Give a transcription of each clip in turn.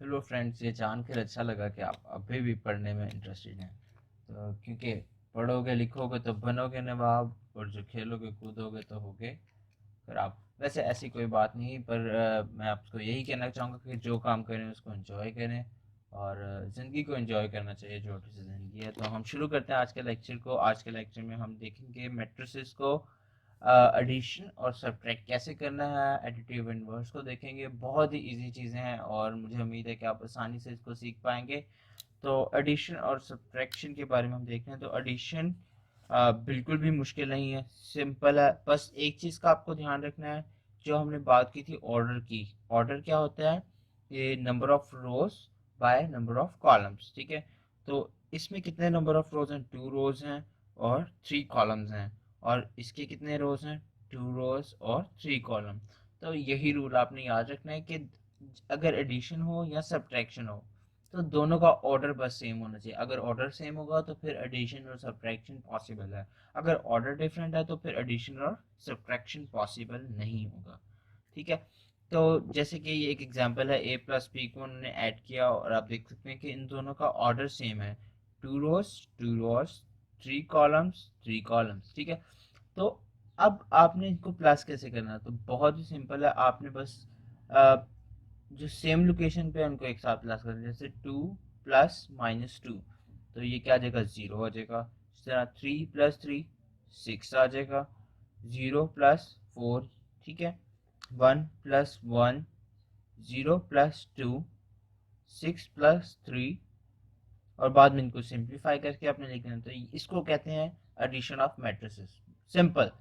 Hello friends, ये जानकर अच्छा लगा कि आप अभी भी पढ़ने में इंटरेस्टेड हैं। तो क्योंकि पढ़ोगे लिखोगे तो बनोगे नवाब, और जो खेलोगे कूदोगे तो होगे खराब। वैसे ऐसी कोई बात नहीं, पर मैं आपको यही कहना चाहूँगा कि जो काम करें उसको एंजॉय करें, और ज़िंदगी को एंजॉय करना चाहिए। छोटी सी ज़िंदगी है। तो हम शुरू करते हैं आज के लेक्चर को। आज के लेक्चर में हम देखेंगे मैट्रिसेस को एडिशन और सब्ट्रैक्ट कैसे करना है, एडिटिव इनवर्स को देखेंगे। बहुत ही इजी चीज़ें हैं और मुझे उम्मीद है कि आप आसानी से इसको सीख पाएंगे। तो एडिशन और सब्ट्रैक्शन के बारे में हम देख रहे हैं। तो एडिशन बिल्कुल भी मुश्किल नहीं है, सिंपल है। बस एक चीज़ का आपको ध्यान रखना है, जो हमने बात की थी ऑर्डर की। ऑर्डर क्या होता है? ये number of rose by number of columns, ठीक है। तो इसमें कितने नंबर ऑफ रोज हैं? 2 रोज हैं और 3 कॉलम्स हैं। और इसके कितने रोज हैं? 2 रोज और 3 कॉलम। तो यही रूल आपने याद रखना है कि अगर एडिशन हो या सब्ट्रैक्शन हो तो दोनों का ऑर्डर बस सेम होना चाहिए। अगर ऑर्डर सेम होगा तो फिर एडिशन और सब्ट्रैक्शन पॉसिबल है। अगर ऑर्डर डिफरेंट है तो फिर एडिशन और सब्ट्रैक्शन पॉसिबल नहीं होगा, ठीक है। तो जैसे कि ये एक एग्जांपल है, a प्लस बी को उन्होंने ऐड किया और आप देख सकते हैं कि इन दोनों का ऑर्डर सेम है। 2 रोज 2 रोज, 3 कॉलम्स 3 कॉलम्स, ठीक है। तो अब आपने इनको प्लस कैसे करना है? तो बहुत ही सिंपल है। आपने बस अ, जो सेम लोकेशन पे है उनको एक साथ प्लस करना है। जैसे 2 प्लस -2, तो ये क्या आ जाएगा? 0 आ जाएगा। इस तरह 3 प्लस 3 6 आ जाएगा। 0 प्लस 4, ठीक है। 1 प्लस 1 0 प्लस 2 6 प्लस 3, और बाद में इनको सिंप्लीफाई करके आपने लिखना है। तो इसको कहते हैं एडिशन ऑफ मैट्रिसेस, सिंपल।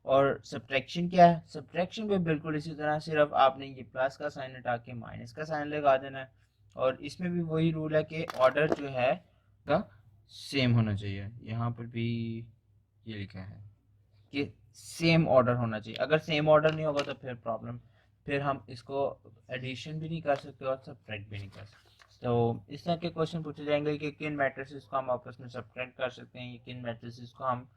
और सब्ट्रैक्शन क्या है? सब्ट्रैक्शन भी बिल्कुल इसी तरह, सिर्फ आपने ये प्लस का साइन हटा के माइनस का साइन लगा देना है। और इसमें भी वही रूल है कि ऑर्डर जो है का सेम होना चाहिए। यहाँ पर भी ये लिखा है कि सेम ऑर्डर होना चाहिए। अगर सेम ऑर्डर नहीं होगा तो फिर प्रॉब्लम, फिर हम इसको एडिशन भी नहीं कर सकते और सब्ट्रैक्ट भी नहीं कर सकते। तो इस तरह के क्वेश्चन पूछे जाएंगे कि किन मैट्रिसेस को हम आपस में सब्ट्रैक्ट कर सकते हैं, किन मैट्रिसेस को हम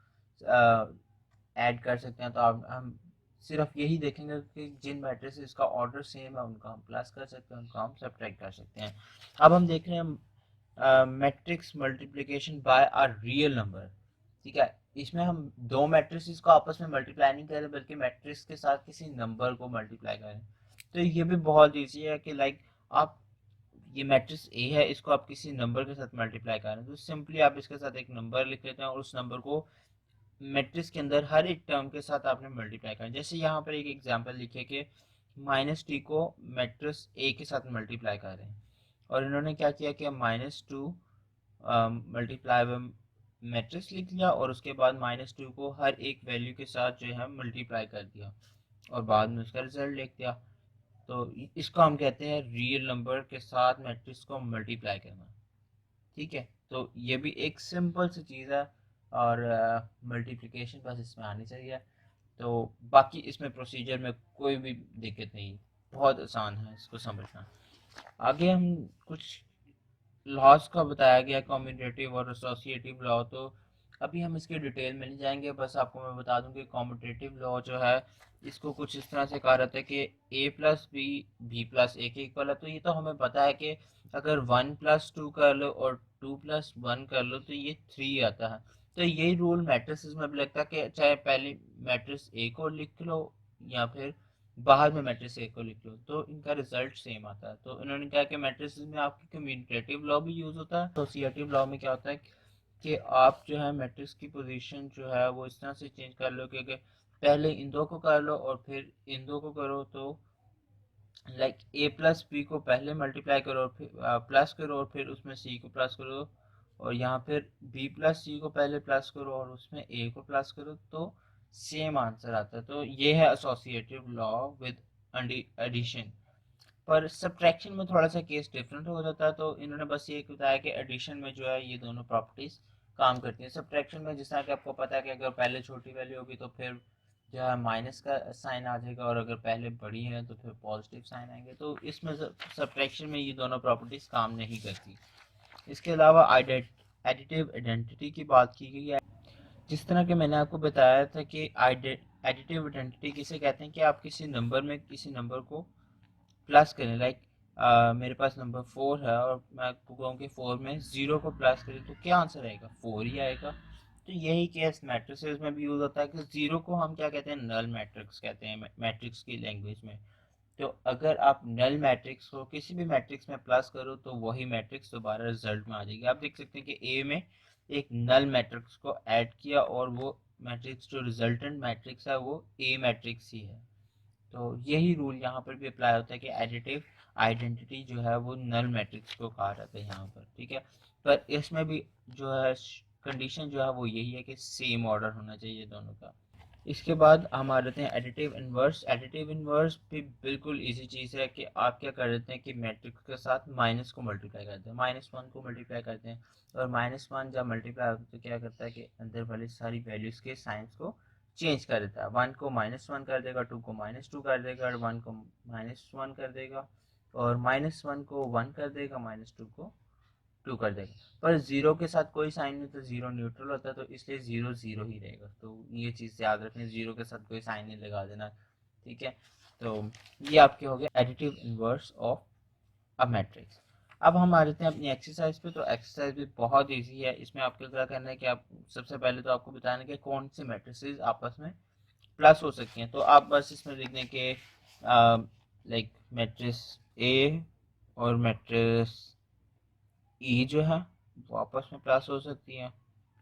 ऐड कर सकते हैं। तो हम सिर्फ यही देखेंगे कि जिन मैट्रिसेस का ऑर्डर सेम है उनको हम प्लस कर सकते हैं, उनको हम सब्ट्रैक्ट कर सकते हैं। अब हम देख रहे हैं matrix multiplication bye a real number, ठीक है। इसमें हम दो मैट्रिसेस को आपस में मल्टीप्लाई नहीं कर रहे, बल्कि मैट्रिक्स के साथ किसी नंबर को मल्टीप्लाई कर रहे हैं। तो ये भी बहुत ईजी है कि लाइक आप ये मैट्रिक्स ए है, इसको आप किसी नंबर के साथ मल्टीप्लाई कर रहे हैं, तो सिंपली आप इसके साथ एक नंबर लिख लेते हैं और उस नंबर को मैट्रिक्स के अंदर हर एक टर्म के साथ आपने मल्टीप्लाई करना। जैसे यहाँ पर एक एग्जांपल लिखे कि -t को मैट्रिक्स ए के साथ मल्टीप्लाई कर रहे हैं, और इन्होंने क्या किया कि -2 मल्टीप्लाई बाय मैट्रिक्स लिख लिया और उसके बाद -2 को हर एक वैल्यू के साथ जो है मल्टीप्लाई कर दिया और बाद में उसका रिजल्ट लिख दिया। तो इसको हम कहते हैं रियल नंबर के साथ मैट्रिक्स को मल्टीप्लाई करना, ठीक है। तो ये भी एक सिंपल सी चीज़ है, और मल्टीप्लिकेशन बस इसमें आनी चाहिए। तो बाकी इसमें प्रोसीजर में कोई भी दिक्कत नहीं, बहुत आसान है इसको समझना। आगे हम कुछ लॉज का बताया गया, कम्यूटेटिव और एसोसिएटिव लॉ। तो अभी हम इसके डिटेल में नहीं जाएंगे, बस आपको मैं बता दूं कि कम्यूटेटिव लॉ जो है इसको कुछ इस तरह से कहा जाता है कि a plus B B plus A के इक्वल है। तो ये तो हमें पता है कि अगर 1 प्लस 2 कर लो और 2 प्लस 1 कर लो तो ये 3 आता है। तो यही रूल मैट्रिसेस में भी लगता है कि चाहे पहले मैट्रिक्स ए को लिख लो या फिर बाहर में मैट्रिक्स ए को लिख लो, तो इनका रिजल्ट सेम आता है। तो इन्होंने कहा कि मैट्रिक्स में आपकी कम्यूटेटिव लॉ भी यूज होता है। एसोसिएटिव लॉ में क्या होता है कि आप जो है मैट्रिक्स की पोजीशन जो है वो इस तरह से चेंज कर लो कि पहले इन दो को कर लो और फिर इन दो को करो। तो लाइक ए प्लस बी को पहले मल्टीप्लाई करो और फिर प्लस करो और फिर उसमें सी को प्लस करो, और यहाँ फिर बी प्लस सी को पहले प्लस करो और उसमें ए को प्लस करो, तो सेम आंसर आता है। तो ये है एसोसिएटिव लॉ विद एडिशन। पर सब्ट्रैक्शन में थोड़ा सा केस डिफरेंट हो जाता है। तो इन्होंने बस ये बताया कि एडिशन में जो है ये दोनों प्रॉपर्टीज काम करती हैं। सब्ट्रैक्शन में जिस तरह कि आपको पता है कि अगर पहले छोटी वैल्यू होगी तो फिर जो है माइनस का साइन आ जाएगा, और अगर पहले बड़ी है तो फिर पॉजिटिव साइन आएंगे। तो इसमें सब्ट्रैक्शन में ये दोनों प्रॉपर्टीज काम नहीं करती। इसके अलावा एडिटिव आइडेंटिटी की बात की गई है। जिस तरह के मैंने आपको बताया था कि एडिटिव आइडेंटिटी किसे कहते हैं कि आप किसी नंबर में किसी नंबर को प्लस करें। लाइक मेरे पास नंबर 4 है और मैं आपको कहूँ कि 4 में 0 को प्लस करें तो क्या आंसर आएगा, 4 ही आएगा। तो यही केस मैट्रिसेस में भी यूज होता है कि 0 को हम क्या कहते हैं, नल मैट्रिक्स कहते हैं मैट्रिक्स की लैंग्वेज में। तो अगर आप नल मैट्रिक्स को किसी भी मैट्रिक्स में प्लस करो तो वही मैट्रिक्स दोबारा रिजल्ट में आ जाएगी। आप देख सकते हैं कि ए में एक नल मैट्रिक्स को ऐड किया और वो मैट्रिक्स जो रिजल्टेंट मैट्रिक्स है वो ए मैट्रिक्स ही है। तो यही रूल यहाँ पर भी अप्लाई होता है कि एडिटिव आइडेंटिटी जो है वो नल मैट्रिक्स को कहा जाता है यहाँ पर, ठीक है। पर इसमें भी जो है कंडीशन जो है वो यही है कि सेम ऑर्डर होना चाहिए दोनों का। इसके बाद हम आ जाते हैं एडिटिव इन्वर्स। एडिटिव इन्वर्स भी बिल्कुल इजी चीज़ है कि आप क्या कर देते हैं कि मैट्रिक्स के साथ माइनस को मल्टीप्लाई करते हैं, -1 को मल्टीप्लाई करते हैं। और -1 जब मल्टीप्लाई होता है तो क्या करता है कि अंदर वाली सारी वैल्यूज़ के साइंस को चेंज कर देता है। 1 को -1 कर देगा, 2 को -2 कर देगा, और 1 को -1 कर देगा, और -1 को 1 कर देगा, -2 को 2 कर देगा। पर जीरो के साथ कोई साइन नहीं, तो जीरो न्यूट्रल होता है, तो इसलिए जीरो जीरो ही रहेगा। तो ये चीज़ याद रखनी, जीरो के साथ कोई साइन नहीं लगा देना, ठीक है। तो ये आपके हो गए additive inverse of a matrix. अब हम आ जाते हैं अपनी एक्सरसाइज पे। तो एक्सरसाइज भी बहुत ईजी है। इसमें आपको क्या करना है कि आप सबसे पहले तो आपको बताना है कि कौन सी मैट्रिसेस आपस में प्लस हो सकती हैं। तो आप बस इसमें लिख दें कि लाइक मैट्रिक्स ए और मैट्रिक्स ई जो है वो आपस में प्लस हो सकती है,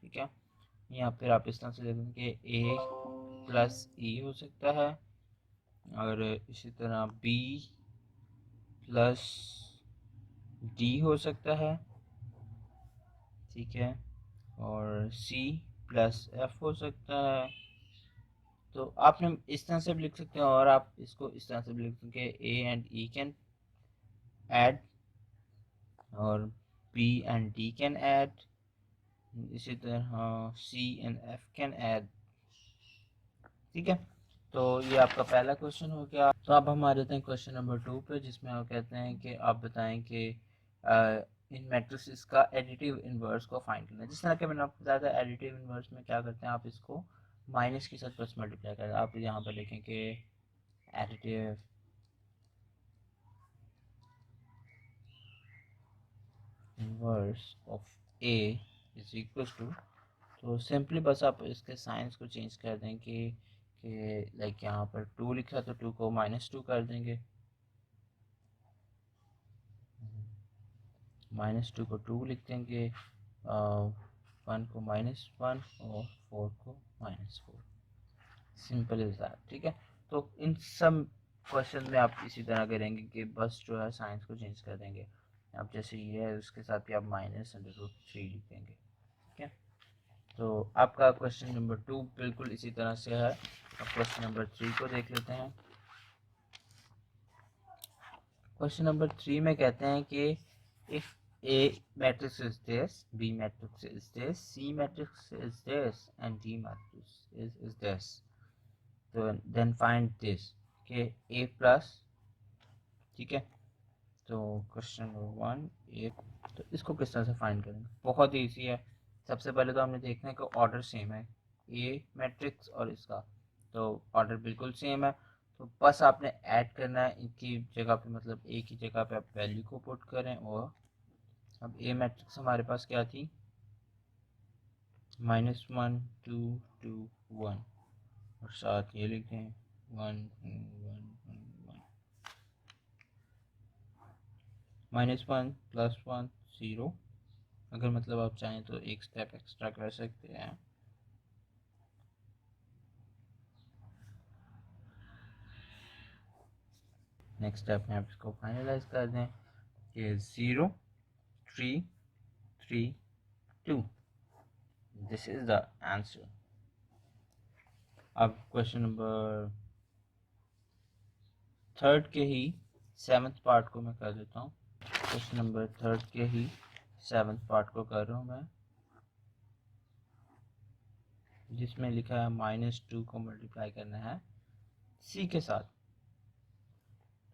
ठीक है। या फिर आप इस तरह से लिख दें कि ए प्लस ई हो सकता है, और इसी तरह बी प्लस डी हो सकता है, ठीक है। और सी प्लस एफ हो सकता है। तो आपने इस तरह से भी लिख सकते हैं, और आप इसको इस तरह से भी लिख सकते हैं कि A and E can add, और B and D can add, इसी तरह C and F can add, ठीक है। तो ये आपका पहला क्वेश्चन हो गया। तो अब हम आ जाते हैं क्वेश्चन नंबर 2 पे, जिसमें आप कहते हैं कि आप बताएं कि इन मैट्रिसेस का एडिटिव इनवर्स को फाइंड करना है। जिस तरह के मैंने आपको बताया था, एडिटिव इनवर्स में क्या करते हैं, आप इसको माइनस के साथ प्लस मल्टीप्लाई करें। आप यहाँ पर लिखें कि additive inverse of a is equal to, तो सिंपली बस आप इसके साइंस को चेंज कर दें कि लाइक यहाँ पर 2 लिखा तो 2 को -2 कर देंगे, -2 को 2 लिख देंगे, 1 को -1 और 4 को -4। सिंपल इज दैट, ठीक है। तो इन सब क्वेश्चन में आप इसी तरह करेंगे कि बस जो है साइंस को चेंज कर देंगे। अब जैसे ये है उसके साथ भी आप -√3 लिखेंगे, ठीक है। तो आपका क्वेश्चन नंबर 2 बिल्कुल इसी तरह से है। अब क्वेश्चन नंबर 3 को देख लेते हैं। क्वेश्चन नंबर 3 में कहते हैं कि if A matrix is this, B matrix is this, C matrix is this, and D matrix is this, तो then find this, कि A प्लस, ठीक है। तो क्वेश्चन नंबर 1 A, तो इसको किस तरह से फाइंड करेंगे, बहुत ईजी है। सबसे पहले तो हमने देखना है कि ऑर्डर सेम है, A मैट्रिक्स और इसका, तो ऑर्डर बिल्कुल सेम है। तो बस आपने ऐड करना है इनकी जगह पे, मतलब ए की जगह पे आप वैल्यू को पुट करें। और अब ए मैट्रिक्स हमारे पास क्या थी, -1 2 2 1, और साथ ये लिखें 1 1 1, -1 +1 0। अगर मतलब आप चाहें तो एक स्टेप एक्स्ट्रा कर सकते हैं। नेक्स्ट स्टेप में आप इसको फाइनलाइज कर दें कि 0 3 3 2, दिस इज द आंसर। अब क्वेश्चन नंबर 3 के ही 7th पार्ट को मैं कर देता हूँ। क्वेश्चन नंबर 3 के ही 7th पार्ट को कर रहा हूँ मैं, जिसमें लिखा है -2 को मल्टीप्लाई करना है सी के साथ।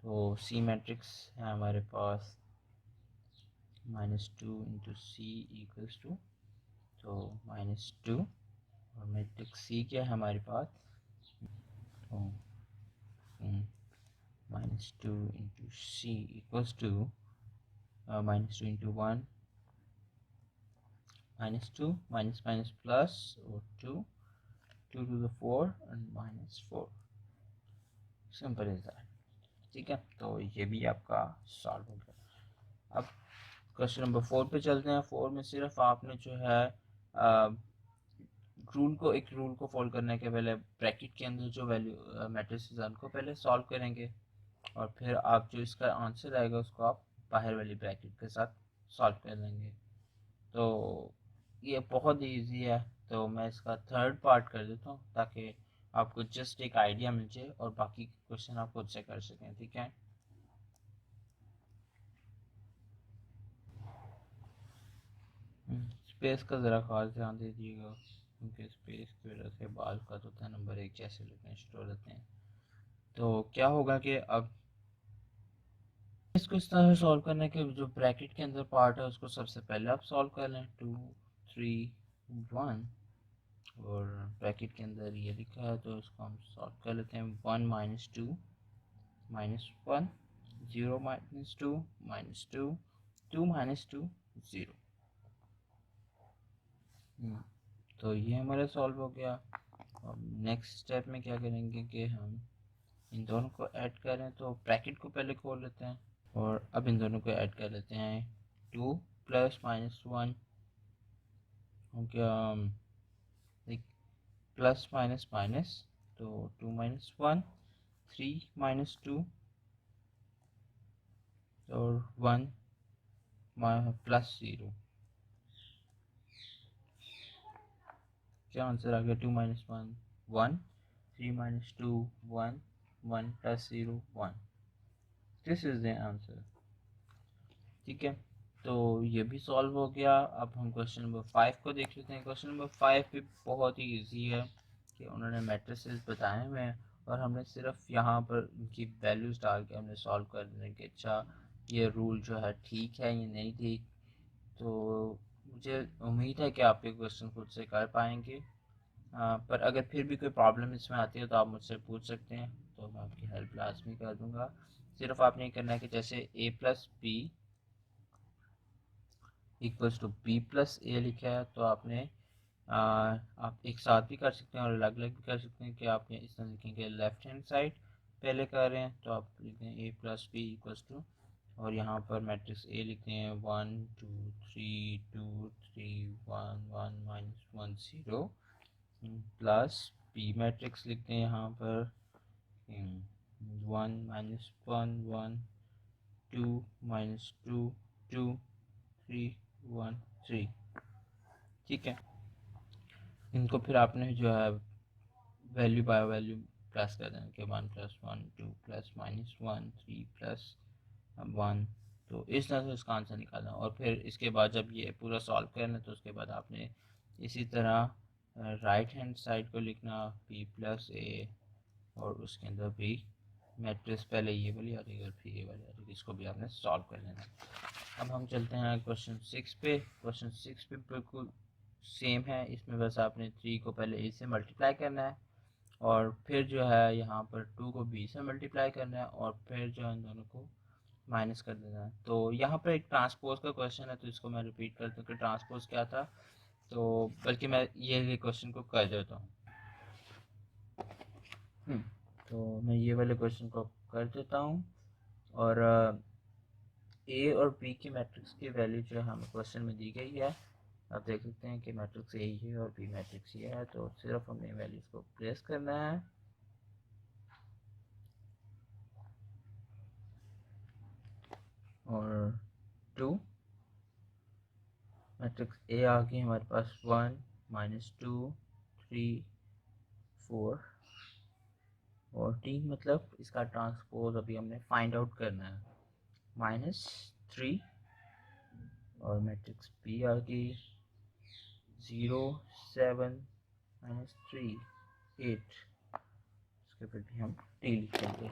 तो सी मैट्रिक्स है हमारे पास, -2 इंटू सी इक्वल्स टू, तो -2, और मैट्रिक्स सी क्या है हमारे पास, तो minus two into C equals to minus two into one minus two minus minus plus और two two two the four and minus four. Simple is that. ठीक है, तो ये भी आपका सॉल्व हो गया। अब क्वेश्चन नंबर 4 पे चलते हैं। 4 में सिर्फ आपने जो है एक रूल को फॉलो करने के पहले ब्रैकेट के अंदर जो वैल्यू मैट्रिसेस हैं उनको पहले सॉल्व करेंगे, और फिर आप जो इसका आंसर आएगा उसको आप बाहर वाली ब्रैकेट के साथ सॉल्व कर लेंगे। तो ये बहुत इजी है, तो मैं इसका थर्ड पार्ट कर देता हूँ ताकि आपको जस्ट एक आइडिया मिल जाए और बाकी क्वेश्चन आप खुद से कर सकें। ठीक है, स्पेस का ज़रा खास ध्यान दीजिएगा, क्योंकि स्पेस की वजह से बाल का तो होता है नंबर एक जैसे लिखने शुरू हो जाते हैं। तो क्या होगा कि अब इसको इस तरह से सॉल्व करने के जो ब्रैकेट के अंदर पार्ट है उसको सबसे पहले आप सॉल्व कर लें, 2 3 1, और ब्रैकेट के अंदर ये लिखा है तो इसको हम सॉल्व कर लेते हैं। 1 minus two minus one, 0 minus two, 2 minus two 0। तो ये हमारा सॉल्व हो गया। अब नेक्स्ट स्टेप में क्या करेंगे कि हम इन दोनों को ऐड करें, तो ब्रैकेट को पहले खोल लेते हैं और अब इन दोनों को ऐड कर लेते हैं। 2 प्लस माइनस वन हो गया, प्लस माइनस माइनस, तो 2 माइनस वन, 3 माइनस टू और 1 प्लस 0। क्या आंसर आ गया? 2 minus one 1, 3 minus two 1, 1 plus 0 1। This is the answer. ठीक है, तो ये भी सॉल्व हो गया। अब हम क्वेश्चन नंबर 5 को देख लेते हैं। क्वेश्चन नंबर 5 भी बहुत ही इजी है कि उन्होंने मैट्रिसेस बताए हुए हैं और हमने सिर्फ यहाँ पर इनकी वैल्यूज डाल के हमने सॉल्व कर देने कि अच्छा ये रूल जो है ठीक है या नहीं ठीक। तो मुझे उम्मीद है कि आप ये क्वेश्चन खुद से कर पाएंगे। पर अगर फिर भी कोई प्रॉब्लम इसमें आती है तो आप मुझसे पूछ सकते हैं, तो मैं आपकी हेल्प लाजमी कर दूंगा। सिर्फ आपने ये करना है कि जैसे a plus B equals to B plus A लिखा है, तो आपने आप एक साथ भी कर सकते हैं और अलग अलग भी कर सकते हैं। कि आप इस तरह लिखेंगे लेफ्ट हैंड साइड पहले कर रहे हैं तो आप लिखते हैं ए प्लस बी इक्वल्स टू, और यहाँ पर मैट्रिक्स ए लिखते हैं 1 2 3 2 3 1 1 माइनस 1 0, प्लस बी मैट्रिक्स लिखते हैं यहाँ पर 1 माइनस 1 1 2 माइनस 2 2 3 1 3। ठीक है, इनको फिर आपने जो है वैल्यू बाय वैल्यू प्लस कर देना कि 1 प्लस 1 2 प्लस माइनस 1 3 प्लस 1। तो इस तरह से इसका आंसर निकालना, और फिर इसके बाद जब ये पूरा सॉल्व करना तो उसके बाद आपने इसी तरह राइट हैंड साइड को लिखना बी प्लस ए, और उसके अंदर भी मैट्रिक्स पहले ये वाली आ रही है और फिर ये वाली आ रही है, इसको भी आपने सॉल्व कर लेना। अब हम चलते हैं क्वेश्चन 6 पे। क्वेश्चन 6 पे बिल्कुल सेम है, इसमें बस आपने 3 को पहले ए से मल्टीप्लाई करना है और फिर जो है यहाँ पर 2 को बी से मल्टीप्लाई करना है और फिर जो है इन दोनों को माइनस कर देना है। तो यहाँ पर एक ट्रांसपोज का क्वेश्चन है, तो इसको मैं रिपीट करता हूँ कि ट्रांसपोज क्या था। तो बल्कि मैं ये क्वेश्चन को कर देता हूँ। तो मैं ये वाले क्वेश्चन को कर देता हूँ, और ए और बी की मैट्रिक्स की वैल्यू जो हमें क्वेश्चन में दी गई है। आप देख सकते हैं कि मैट्रिक्स ए ही है और बी मैट्रिक्स ये है, तो सिर्फ हमें वैल्यूज को प्लेस करना है। और 2 मैट्रिक्स ए आ गई हमारे पास 1 माइनस 2 3 4, और डी मतलब इसका ट्रांसपोज अभी हमने फाइंड आउट करना है -3, और मैट्रिक्स बी आ गई 0 7 -3 8, इसके ऊपर भी हम डी लिख देंगे।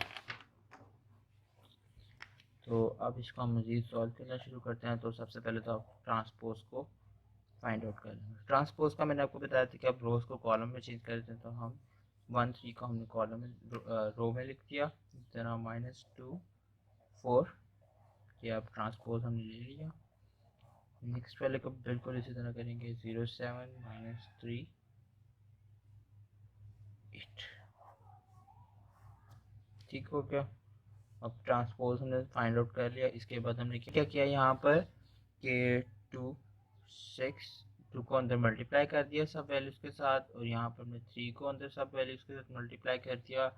तो अब इसको हम मज़ीद सॉल्व करना शुरू करते हैं। तो सबसे पहले तो आप ट्रांसपोज को फाइंड आउट कर लेंगे। ट्रांसपोज का मैंने आपको बताया था कि आप रोज़ को कॉलम में चेंज कर देते हैं, तो हम 1 3 को हमने कॉलम में रो में लिख दिया, देन -2 4 ये अब ट्रांसपोज हमने ले लिया। नेक्स्ट वाले को बिल्कुल इसी तरह करेंगे 0 7 -3 8। ठीक हो गया। अब ट्रांसपोज हमने फाइंड आउट कर लिया। इसके बाद हमने क्या किया यहाँ पर कि 2 6 2 को अंदर मल्टीप्लाई कर दिया सब वैल्यूज़ के साथ, और यहाँ पर हमने 3 को अंदर सब वैल्यूज़ के साथ मल्टीप्लाई कर दिया।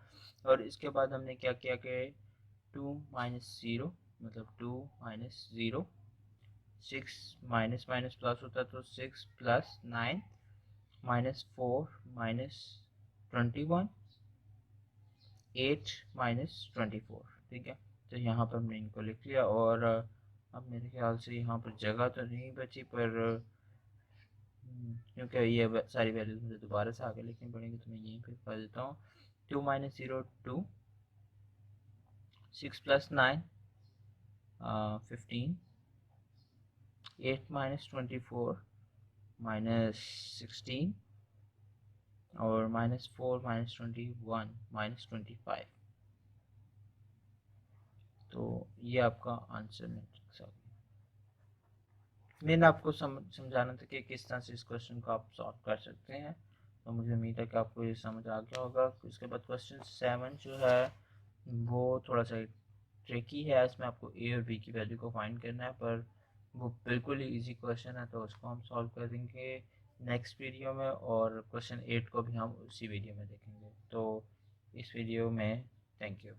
और इसके बाद हमने क्या किया कि 2 -0 मतलब 2 -0 6 माइनस माइनस प्लस होता है तो 6 + 9 -4 -21 8 -24। ठीक है, तो यहाँ पर हमने इनको लिख लिया। और अब मेरे ख्याल से यहाँ पर जगह तो नहीं बची, पर क्योंकि ये सारी वैल्यूज मुझे दोबारा से आगे लिखनी पड़ेंगी तो मैं यहीं पे कर देता हूँ। 2 -0 2 6 + 9 15 8 -24 -16 और -4 -21 -25। तो ये आपका आंसर मैट्रिक्स आ गया। मैंने आपको समझाना था कि किस तरह से इस क्वेश्चन को आप सॉल्व कर सकते हैं, तो मुझे उम्मीद है कि आपको ये समझ आ गया होगा। उसके बाद क्वेश्चन 7 जो है वो थोड़ा सा ट्रिकी है। इसमें आपको ए और बी की वैल्यू को फाइंड करना है, पर वो बिल्कुल ही इजी क्वेश्चन है, तो उसको हम सॉल्व कर देंगे नेक्स्ट वीडियो में। और क्वेश्चन 8 को भी हम उसी वीडियो में देखेंगे। तो इस वीडियो में थैंक यू।